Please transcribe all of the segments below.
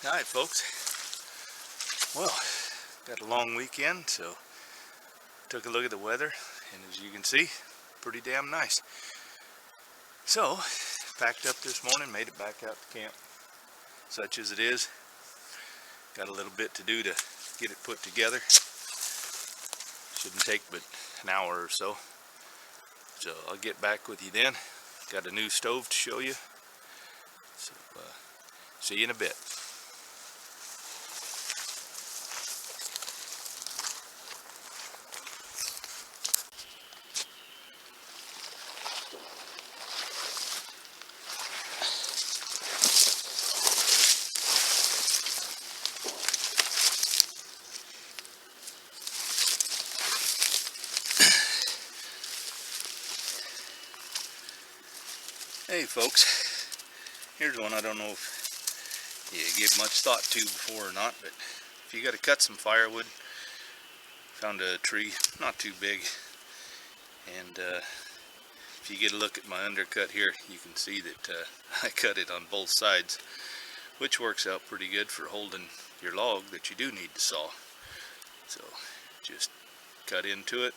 Alright folks, well, got a long weekend, so took a look at the weather, and as you can see, pretty damn nice. So, packed up this morning, made it back out to camp, such as it is. Got a little bit to do to get it put together. Shouldn't take but an hour or so. So I'll get back with you then. Got a new stove to show you. So, see you in a bit. Hey folks, here's one I don't know if you give much thought to before or not, but if you got to cut some firewood, found a tree not too big, and if you get a look at my undercut here, you can see that I cut it on both sides, which works out pretty good for holding your log that you do need to saw. So just cut into it,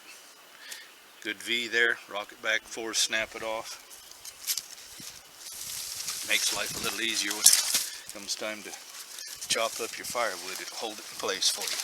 good V there, rock it back and forth, snap it off. Makes life a little easier when it comes time to chop up your firewood. It'll hold it in place for you.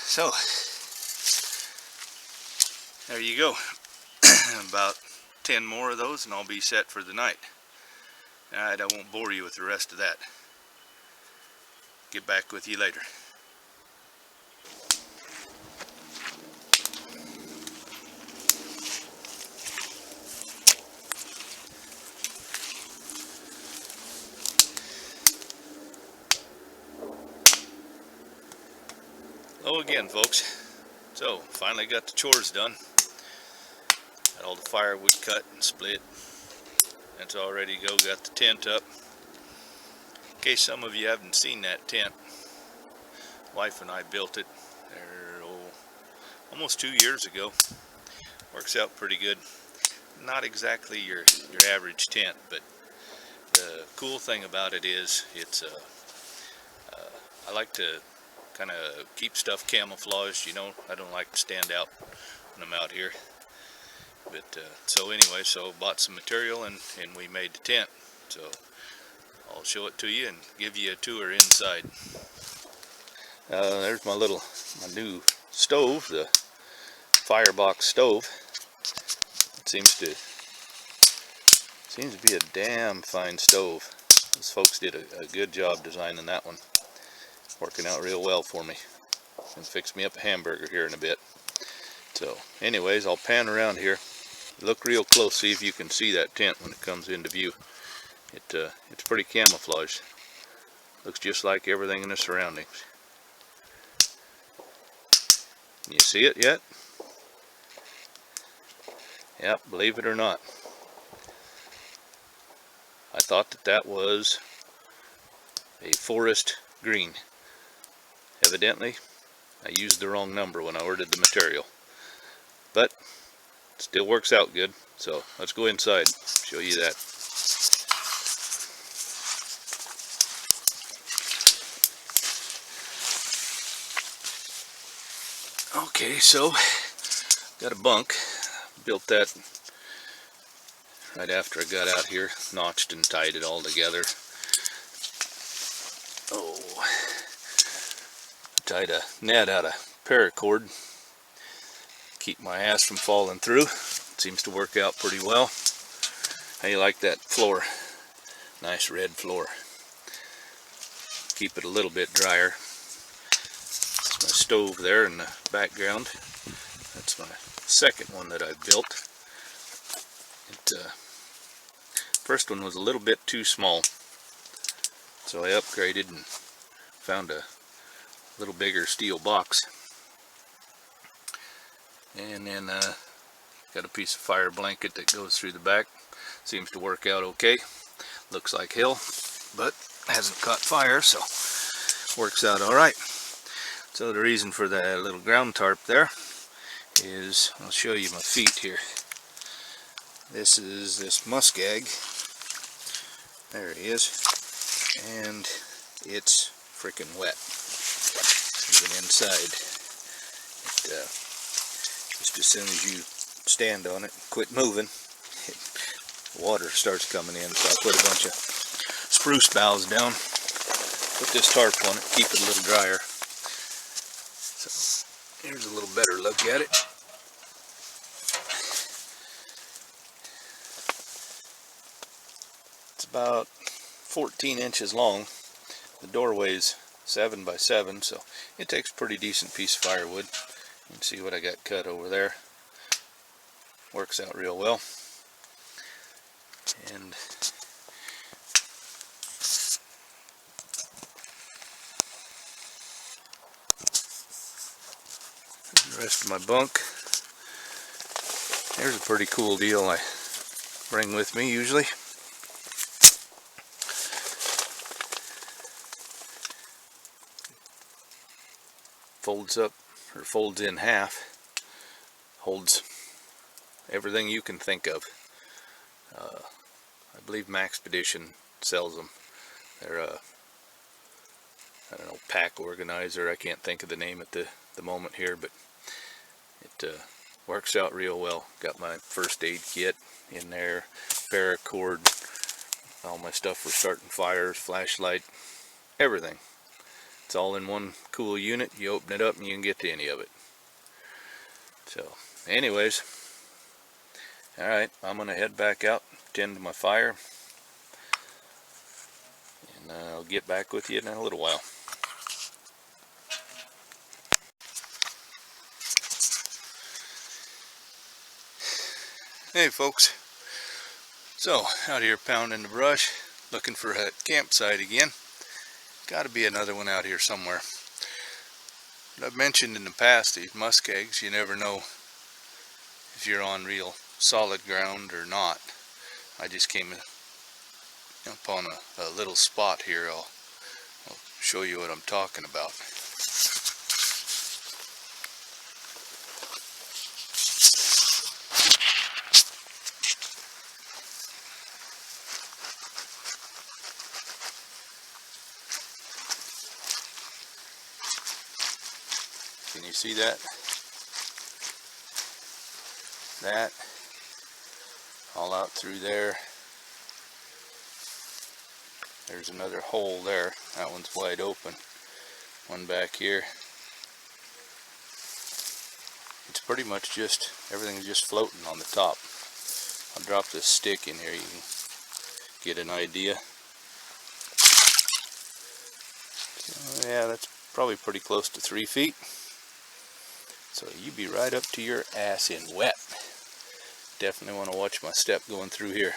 So, there you go. About 10 more of those and I'll be set for the night. Alright, I won't bore you with the rest of that. Get back with you later. Hello again folks. So finally got the chores done. Got all the firewood cut and split. That's all ready to go. Got the tent up. In case some of you haven't seen that tent, wife and I built it there almost 2 years ago. Works out pretty good. Not exactly your average tent, but the cool thing about it is it's I like to kind of keep stuff camouflaged, you know. I don't like to stand out when I'm out here. But so anyway, so bought some material and we made the tent. So I'll show it to you and give you a tour inside. There's my new stove, the firebox stove. It seems to be a damn fine stove. Those folks did a good job designing that one. Working out real well for me. And fix me up a hamburger here in a bit. So anyways, I'll pan around here. Look real close, see if you can see that tent when it comes into view. It's pretty camouflaged. Looks just like everything in the surroundings. Can you see it yet? Yep, believe it or not. I thought that was a forest green. Evidently, I used the wrong number when I ordered the material. But, it still works out good. So, let's go inside, show you that. Okay, so, got a bunk. Built that right after I got out here. Notched and tied it all together. Oh. Tied a net out of paracord, keep my ass from falling through. It seems to work out pretty well. How you like that floor? Nice red floor. Keep it a little bit drier. That's my stove there in the background. That's my second one that I built. First one was a little bit too small, so I upgraded and found a little bigger steel box. And then Got a piece of fire blanket that goes through the back. Seems to work out okay. Looks like hell, but hasn't caught fire, so works out all right. So the reason for that little ground tarp there is, I'll show you my feet here. This is this muskeg. There he is. And it's freaking wet. Even inside. Just as soon as you stand on it, quit moving, water starts coming in. So I put a bunch of spruce boughs down, put this tarp on it, keep it a little drier. So here's a little better look at it. It's about 14 inches long. The doorway's 7 by 7, so it takes a pretty decent piece of firewood. You can see what I got cut over there. Works out real well. And the rest of my bunk. Here's a pretty cool deal I bring with me usually. Folds up, or folds in half. Holds everything you can think of. I believe Maxpedition sells them. They're a, I don't know, pack organizer. I can't think of the name at the moment here, but it works out real well. Got my first aid kit in there, paracord, all my stuff for starting fires, flashlight, everything. It's all in one cool unit. You open it up and you can get to any of it. So anyways, alright, I'm going to head back out, tend to my fire, and I'll get back with you in a little while. Hey folks, so out here pounding the brush, looking for a campsite again. Got to be another one out here somewhere. But I've mentioned in the past, these muskegs, you never know if you're on real solid ground or not. I just came upon a little spot here. I'll show you what I'm talking about. Can you see that? That all out through there. There's another hole there. That one's wide open. One back here. It's pretty much just, everything's just floating on the top. I'll drop this stick in here, you can get an idea. So, yeah, that's probably pretty close to 3 feet. So you be right up to your ass in wet. Definitely want to watch my step going through here.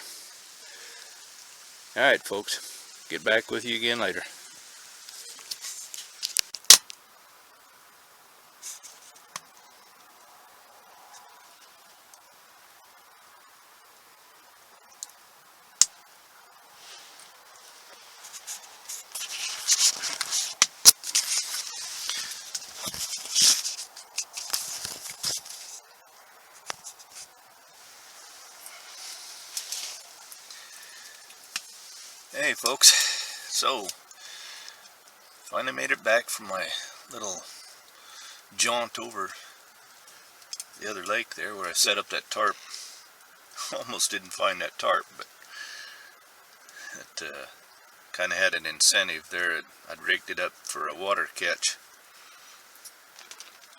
Alright folks, get back with you again later. Hey folks, so finally made it back from my little jaunt over the other lake there where I set up that tarp. Almost didn't find that tarp, but it kind of had an incentive there. I'd rigged it up for a water catch.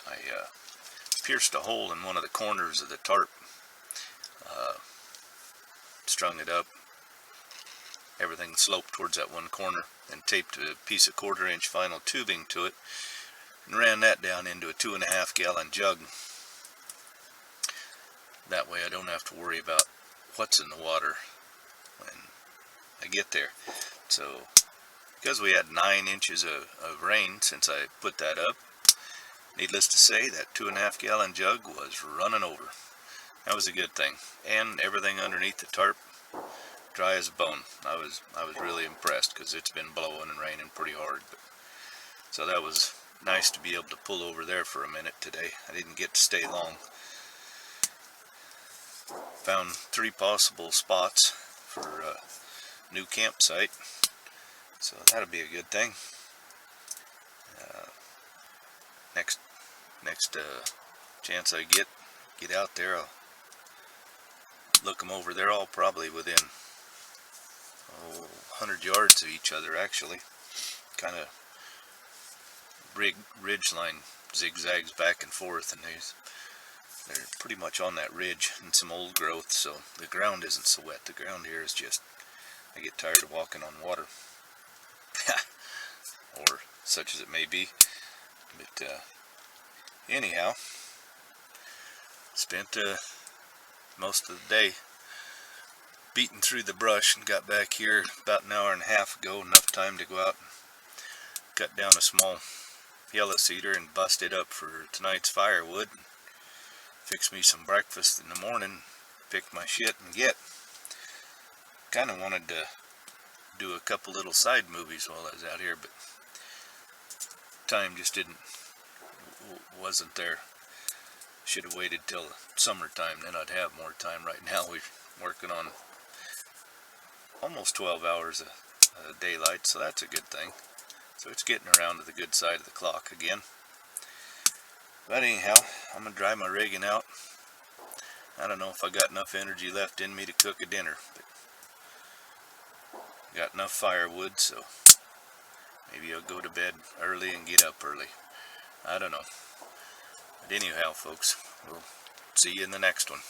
I pierced a hole in one of the corners of the tarp, strung it up. Everything sloped towards that one corner, and taped a piece of 1/4 inch vinyl tubing to it and ran that down into a 2.5 gallon jug. That way I don't have to worry about what's in the water when I get there. So because we had 9 inches of rain since I put that up, needless to say, that 2.5 gallon jug was running over. That was a good thing. And everything underneath the tarp, dry as a bone. I was really impressed because it's been blowing and raining pretty hard. So that was nice to be able to pull over there for a minute today. I didn't get to stay long. Found 3 possible spots for a new campsite, so that'll be a good thing. Next chance I get out there, I'll look them over. They're all probably within 100 yards of each other, actually. Kind of ridge line zigzags back and forth, and they're pretty much on that ridge and some old growth, so the ground isn't so wet. The ground here is just, I get tired of walking on water. Or such as it may be. But anyhow, spent most of the day beating through the brush and got back here about an hour and a half ago, enough time to go out and cut down a small yellow cedar and bust it up for tonight's firewood. Fix me some breakfast in the morning, pick my shit and get. Kind of wanted to do a couple little side movies while I was out here, but time just wasn't there. Should have waited till summertime, then I'd have more time. Right now we're working on almost 12 hours of daylight, so that's a good thing. So it's getting around to the good side of the clock again. But anyhow, I'm going to dry my rigging out. I don't know if I got enough energy left in me to cook a dinner, but got enough firewood, so maybe I'll go to bed early and get up early. I don't know. But anyhow, folks, we'll see you in the next one.